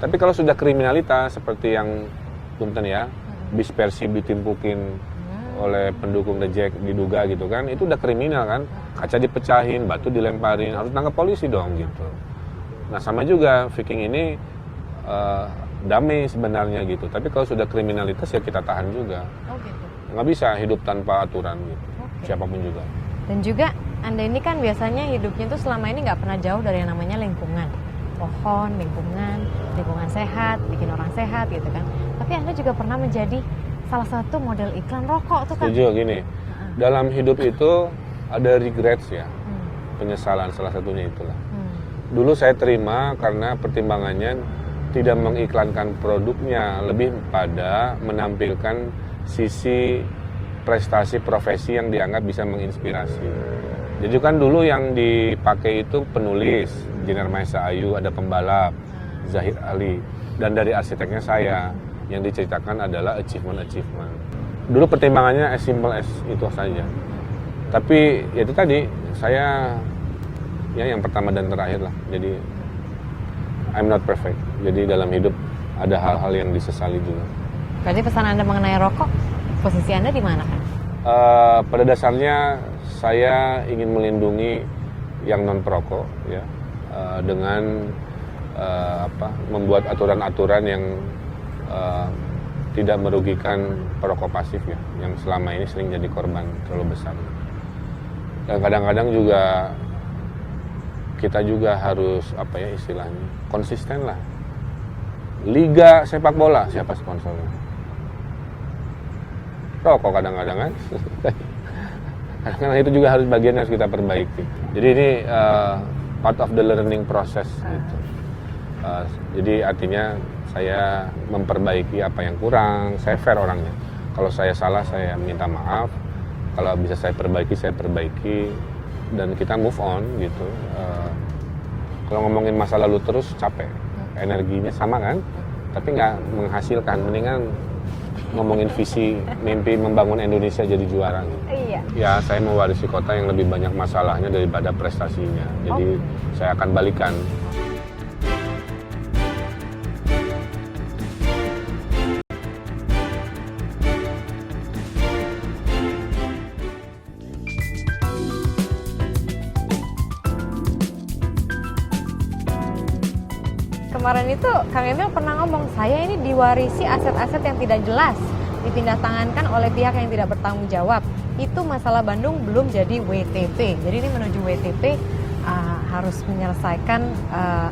Tapi kalau sudah kriminalitas seperti yang punten ya, bis Persib ditimpukin oleh pendukung The Jack diduga gitu kan, itu udah kriminal kan, kaca dipecahin, batu dilemparin, harus tangkap polisi dong gitu. Nah sama juga Viking ini damai sebenarnya gitu, tapi kalau sudah kriminalitas ya kita tahan juga. Nggak bisa hidup tanpa aturan gitu, siapapun juga. Dan juga Anda ini kan biasanya hidupnya tuh selama ini nggak pernah jauh dari yang namanya lingkungan. Pohon, lingkungan sehat, bikin orang sehat gitu kan. Tapi Anda juga pernah menjadi salah satu model iklan rokok tuh kan. Setuju gini, dalam hidup itu ada regrets ya. penyesalan, salah satunya itulah. Dulu saya terima karena pertimbangannya tidak mengiklankan produknya, lebih pada menampilkan sisi prestasi profesi yang dianggap bisa menginspirasi. Jadi kan dulu yang dipakai itu penulis, Dinar Maesa Ayu, ada pembalap, Zahid Ali, dan dari arsiteknya saya, yang diceritakan adalah achievement. Dulu pertimbangannya as simple as itu saja. Tapi ya itu tadi, saya ya yang pertama dan terakhir lah. Jadi I'm not perfect. Jadi dalam hidup ada hal-hal yang disesali juga. Berarti pesan Anda mengenai rokok, posisi Anda di mana kan? Pada dasarnya saya ingin melindungi yang non perokok ya, dengan membuat aturan-aturan yang tidak merugikan perokok pasif ya, yang selama ini sering jadi korban terlalu besar. Dan kadang-kadang juga kita juga harus istilahnya konsisten lah. Liga sepak bola siapa sponsornya? Rokok kadang-kadang kan. Kadang-kadang itu juga harus bagian yang harus kita perbaiki. Jadi ini part of the learning process gitu. Jadi artinya saya memperbaiki apa yang kurang. Saya fair orangnya. Kalau saya salah saya minta maaf. Kalau bisa saya perbaiki dan kita move on gitu. Kalau ngomongin masa lalu terus capek, energinya sama kan, tapi nggak menghasilkan. Mendingan ngomongin visi, mimpi membangun Indonesia jadi juara. Gitu. Iya. Ya saya mewarisi kota yang lebih banyak masalahnya daripada prestasinya. Jadi saya akan balikan. Kemarin itu Kang Emil pernah ngomong, saya ini diwarisi aset-aset yang tidak jelas, dipindah tangankan oleh pihak yang tidak bertanggung jawab. Itu masalah Bandung belum jadi WTP. Jadi ini menuju WTP harus menyelesaikan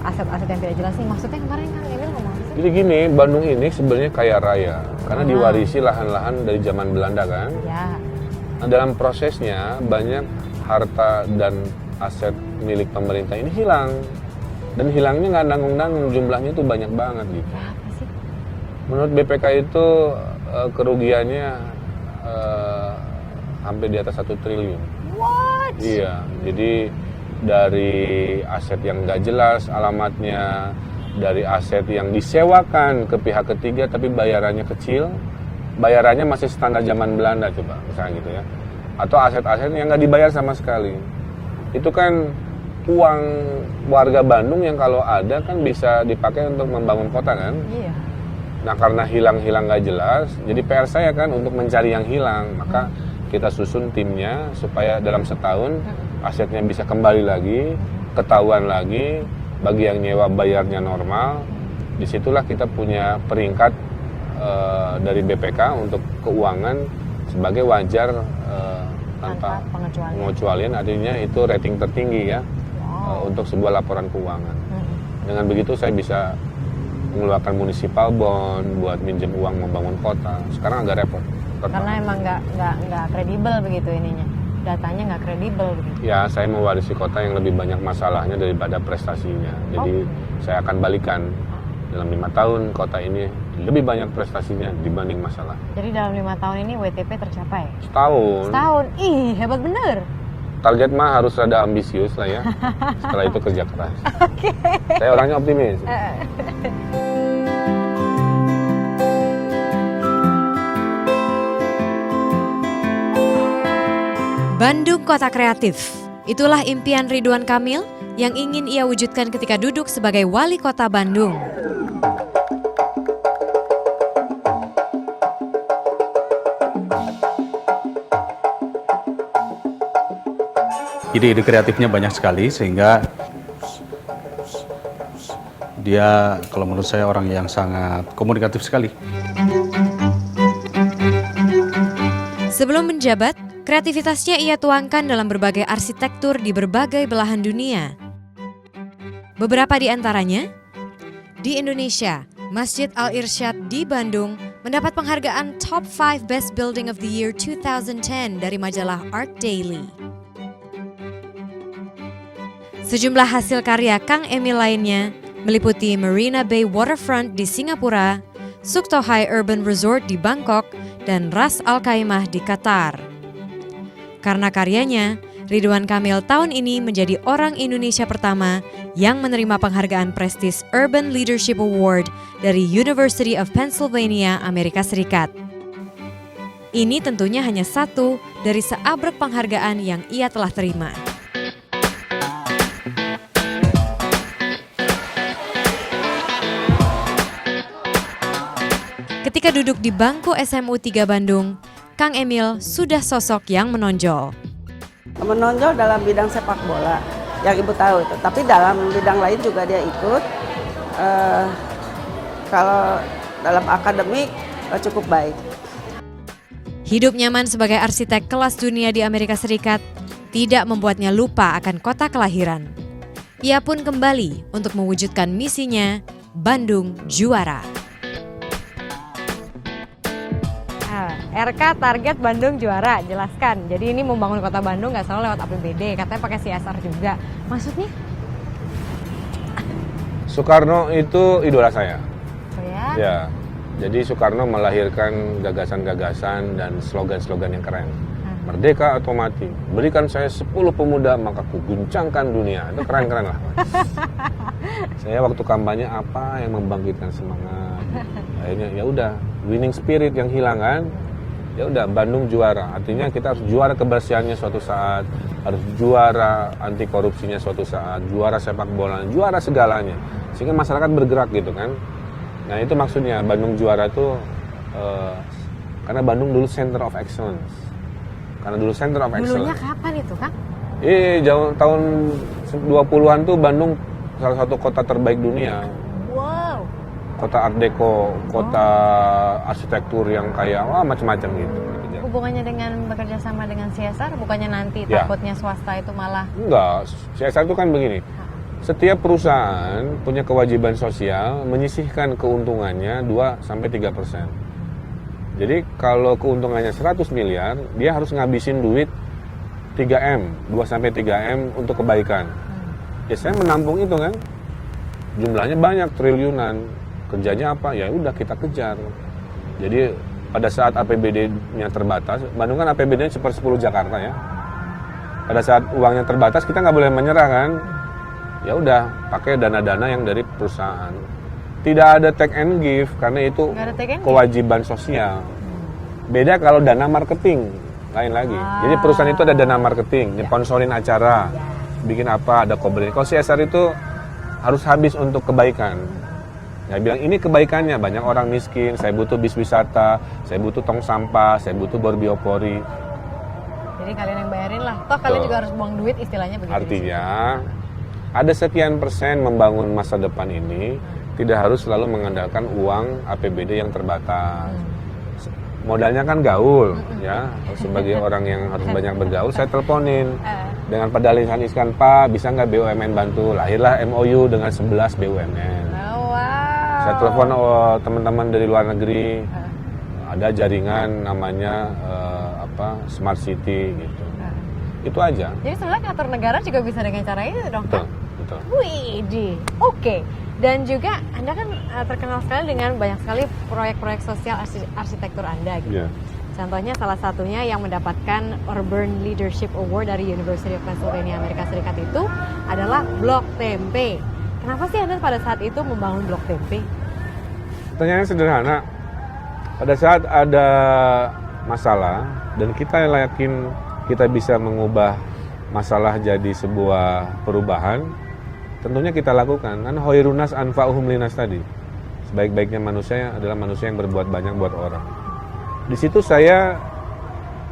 aset-aset yang tidak jelas nih. Maksudnya kemarin Kang Emil ngomong apa sih? Jadi gini, Bandung ini sebenarnya kaya raya karena diwarisi lahan-lahan dari zaman Belanda kan. Ya. Nah, dalam prosesnya banyak harta dan aset milik pemerintah ini hilang. Dan hilangnya nggak nanggung-nanggung, jumlahnya tuh banyak banget gitu. Apa sih? Menurut BPK itu kerugiannya hampir di atas 1 triliun. What? Iya, jadi dari aset yang nggak jelas alamatnya, dari aset yang disewakan ke pihak ketiga tapi bayarannya kecil, bayarannya masih standar zaman Belanda coba, misalnya gitu ya. Atau aset-aset yang nggak dibayar sama sekali. Itu kan uang warga Bandung yang kalau ada kan bisa dipakai untuk membangun kota kan. Iya. Nah karena hilang-hilang nggak jelas, jadi PR saya kan untuk mencari yang hilang. Maka kita susun timnya supaya dalam setahun asetnya bisa kembali lagi, ketahuan lagi, bagi yang nyewa bayarnya normal. Disitulah kita punya peringkat dari BPK untuk keuangan sebagai wajar tanpa pengecualian, artinya itu rating tertinggi ya. Untuk sebuah laporan keuangan. Dengan begitu saya bisa mengeluarkan municipal bond buat minjem uang membangun kota. Sekarang agak repot. Karena emang nggak kredibel begitu ininya, datanya nggak kredibel begitu. Ya saya mewarisi kota yang lebih banyak masalahnya daripada prestasinya. Jadi saya akan balikan dalam 5 tahun kota ini lebih banyak prestasinya dibanding masalah. Jadi dalam 5 tahun ini WTP tercapai? Setahun. Ih hebat bener. Target mah harus rada ambisius lah ya. Setelah itu kerja keras. Oke. Saya orangnya optimis. Bandung Kota Kreatif. Itulah impian Ridwan Kamil yang ingin ia wujudkan ketika duduk sebagai wali kota Bandung. Ide-ide kreatifnya banyak sekali sehingga dia kalau menurut saya orang yang sangat komunikatif sekali. Sebelum menjabat, kreativitasnya ia tuangkan dalam berbagai arsitektur di berbagai belahan dunia. Beberapa di antaranya, di Indonesia, Masjid Al-Irsyad di Bandung mendapat penghargaan Top 5 Best Building of the Year 2010 dari majalah Art Daily. Sejumlah hasil karya Kang Emil lainnya meliputi Marina Bay Waterfront di Singapura, Suktohai Urban Resort di Bangkok, dan Ras Al Khaimah di Qatar. Karena karyanya, Ridwan Kamil tahun ini menjadi orang Indonesia pertama yang menerima penghargaan prestis Urban Leadership Award dari University of Pennsylvania, Amerika Serikat. Ini tentunya hanya satu dari seabrek penghargaan yang ia telah terima. Ketika duduk di bangku SMU 3 Bandung, Kang Emil sudah sosok yang menonjol. Menonjol dalam bidang sepak bola, yang Ibu tahu itu. Tapi dalam bidang lain juga dia ikut. Kalau dalam akademik cukup baik. Hidup nyaman sebagai arsitek kelas dunia di Amerika Serikat tidak membuatnya lupa akan kota kelahiran. Ia pun kembali untuk mewujudkan misinya, Bandung Juara. RK target Bandung Juara, jelaskan. Jadi ini membangun kota Bandung nggak selalu lewat APBD, katanya pakai CSR juga. Maksudnya? Soekarno itu idola saya. Oh ya? Ya, jadi Soekarno melahirkan gagasan-gagasan dan slogan-slogan yang keren. Merdeka atau mati, berikan saya 10 pemuda maka ku guncangkan dunia. Itu keren-keren lah. Saya waktu kampanye apa yang membangkitkan semangat. Akhirnya ya udah, winning spirit yang hilang kan. Ya udah, Bandung juara. Artinya kita harus juara kebersihannya suatu saat, harus juara anti korupsinya suatu saat, juara sepak bola, juara segalanya. Sehingga masyarakat bergerak gitu kan. Nah itu maksudnya Bandung juara tuh karena Bandung dulu center of excellence. Karena dulu center of excellence. Dulunya kapan itu, Kang? Jauh tahun 20-an tuh Bandung salah satu kota terbaik dunia. Wow. Kota Art Deco, kota arsitektur yang kayak macam-macam gitu. Hubungannya dengan bekerja sama dengan CSR, bukannya nanti Ya. takutnya swasta itu malah? Enggak, CSR itu kan begini. Setiap perusahaan punya kewajiban sosial menyisihkan keuntungannya 2-3%. Jadi kalau keuntungannya 100 miliar, dia harus ngabisin duit 3M, 2-3M untuk kebaikan. Ya saya menampung itu kan. Jumlahnya banyak, triliunan. Kerjanya apa? Ya udah kita kejar. Jadi pada saat APBD-nya terbatas, Bandung kan APBD-nya seper-10 Jakarta ya. Pada saat uangnya terbatas kita nggak boleh menyerah kan. Ya udah, pakai dana-dana yang dari perusahaan. Tidak ada take and give karena itu kewajiban sosial. Beda kalau dana marketing, lain lagi. Jadi perusahaan itu ada dana marketing, nyeponsorin acara, bikin apa, ada co-branding. Kalau CSR itu harus habis untuk kebaikan. Ya bilang ini kebaikannya, banyak orang miskin, saya butuh bis wisata, saya butuh tong sampah, saya butuh bor biopori. Jadi kalian yang bayarin lah, toh kalian juga harus buang duit istilahnya begitu. Artinya ada sekian persen membangun masa depan ini tidak harus selalu mengandalkan uang APBD yang terbatas. Modalnya kan gaul, ya sebagai orang yang harus banyak bergaul, saya teleponin dengan Padalihan Iskan, Pak bisa nggak BUMN bantu? Lahirlah MOU dengan 11 BUMN. Saya telepon teman-teman dari luar negeri, ada jaringan namanya Smart City gitu. Itu aja. Jadi sebenarnya kantor negara juga bisa dengan cara itu dong, Betul, Kang? betul. Widih, oke. Dan juga Anda kan terkenal sekali dengan banyak sekali proyek-proyek sosial arsitektur Anda gitu. Yeah. Contohnya salah satunya yang mendapatkan Urban Leadership Award dari University of Pennsylvania, Amerika Serikat itu adalah Blok Tempe. Kenapa sih Anda pada saat itu membangun Blok Tempe? Pertanyaannya sederhana. Pada saat ada masalah dan kita yakin kita bisa mengubah masalah jadi sebuah perubahan, tentunya kita lakukan. Kan hoirunas anfa'uhum linas tadi. Sebaik-baiknya manusia adalah manusia yang berbuat banyak buat orang. Di situ saya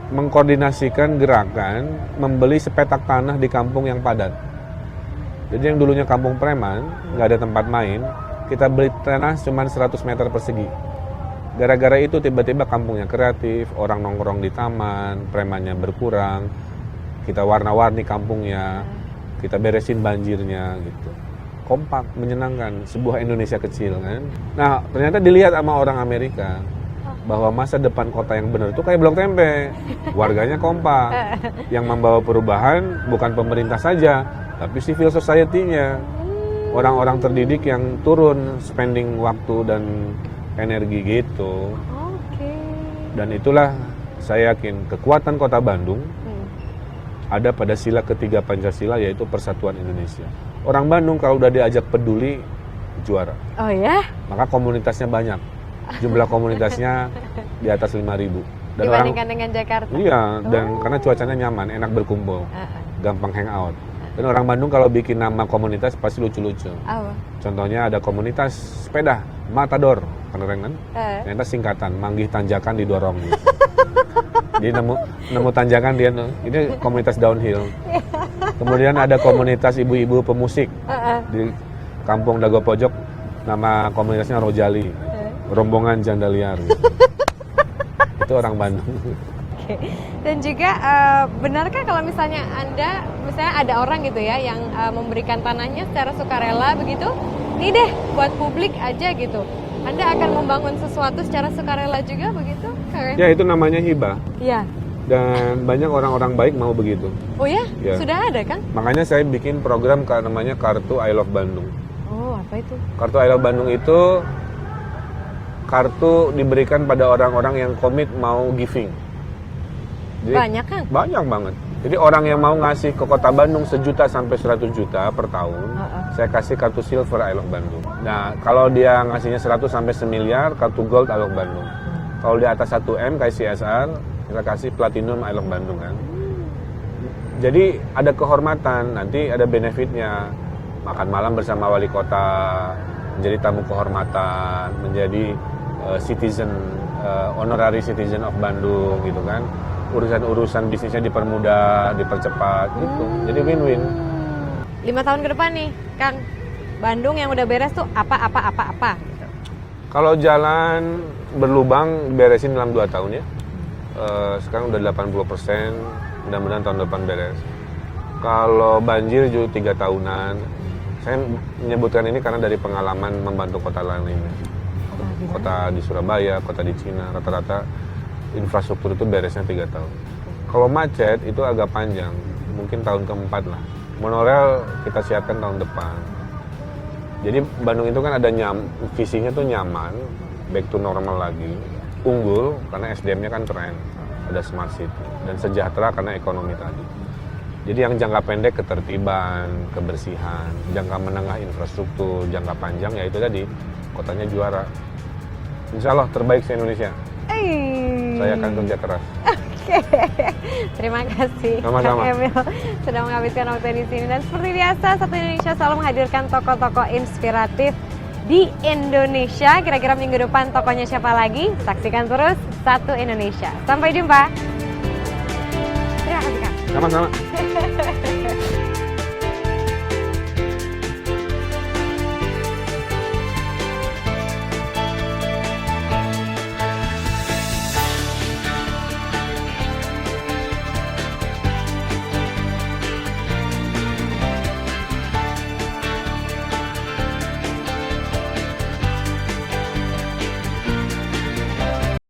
mengkoordinasikan gerakan membeli sepetak tanah di kampung yang padat. Jadi yang dulunya kampung preman, nggak ada tempat main, kita beli tanah cuma 100 meter persegi. Gara-gara itu tiba-tiba kampungnya kreatif, orang nongkrong di taman, premannya berkurang, kita warna-warni kampungnya, kita beresin banjirnya gitu. Kompak, menyenangkan, sebuah Indonesia kecil kan. Nah ternyata dilihat sama orang Amerika, bahwa masa depan kota yang benar itu kayak Blok Tempe. Warganya kompak, yang membawa perubahan bukan pemerintah saja, tapi civil society-nya, orang-orang terdidik yang turun spending waktu dan energi gitu. Dan itulah saya yakin kekuatan Kota Bandung ada pada sila ketiga Pancasila, yaitu Persatuan Indonesia. Orang Bandung kalau udah diajak peduli, juara. Oh ya? Maka komunitasnya banyak. Jumlah komunitasnya di atas 5.000. Dibandingkan dengan Jakarta? Iya, dan karena cuacanya nyaman, enak berkumpul, gampang hangout. Dan orang Bandung kalau bikin nama komunitas pasti lucu-lucu. Contohnya ada komunitas sepeda, Matador, keren kan? Ternyata singkatan, manggih tanjakan didorong. Jadi nemu tanjakan dia, ini komunitas downhill. Kemudian ada komunitas ibu-ibu pemusik di Kampung Dago Pojok, nama komunitasnya Rojali, rombongan janda liar. Gitu. Itu orang Bandung. Oke. Dan juga benarkah kalau misalnya ada orang gitu ya yang memberikan tanahnya secara sukarela begitu, nih deh buat publik aja gitu. Anda akan membangun sesuatu secara sukarela juga begitu? Ya itu namanya hibah. Iya. Dan banyak orang-orang baik mau begitu. Oh ya? Ya. Sudah ada kan? Makanya saya bikin program namanya Kartu I Love Bandung. Oh, apa itu? Kartu I Love Bandung itu kartu diberikan pada orang-orang yang komit mau giving. Jadi, banyak kan? Banyak banget. Jadi orang yang mau ngasih ke Kota Bandung 1 juta sampai 100 juta per tahun, saya kasih kartu silver I Love Bandung. Nah, kalau dia ngasihnya 100 sampai 1 miliar, kartu gold I Love Bandung. Kalau di atas 1M kayak CSR, kita kasih platinum I Love Bandung kan. Jadi ada kehormatan, nanti ada benefitnya. Makan malam bersama wali kota, menjadi tamu kehormatan, menjadi citizen, honorary citizen of Bandung gitu kan. Urusan-urusan bisnisnya dipermudah, dipercepat gitu. Jadi win-win. 5 tahun ke depan nih, Kang. Bandung yang udah beres tuh apa gitu. Kalau jalan berlubang beresin dalam 2 tahun ya. Sekarang udah 80%, mudah-mudahan tahun depan beres. Kalau banjir juga 3 tahunan. Saya menyebutkan ini karena dari pengalaman membantu kota lain ini. Kota di Surabaya, kota di Cina, rata-rata infrastruktur itu beresnya 3 tahun. Kalau macet itu agak panjang, mungkin tahun keempat lah. Monorail kita siapkan tahun depan. Jadi Bandung itu kan ada visinya tuh nyaman, back to normal lagi, unggul karena SDM-nya kan keren, ada smart city, dan sejahtera karena ekonomi tadi. Jadi yang jangka pendek ketertiban, kebersihan, jangka menengah infrastruktur, jangka panjang ya itu tadi, kotanya juara. Insya Allah terbaik se-Indonesia. Saya akan kerja keras. Oke, terima kasih Sama-sama. Kang Emil sudah menghabiskan waktu di sini. Dan seperti biasa, Satu Indonesia selalu menghadirkan tokoh-tokoh inspiratif di Indonesia. Kira-kira minggu depan tokohnya siapa lagi? Saksikan terus Satu Indonesia. Sampai jumpa. Terima kasih Kang. Sama-sama.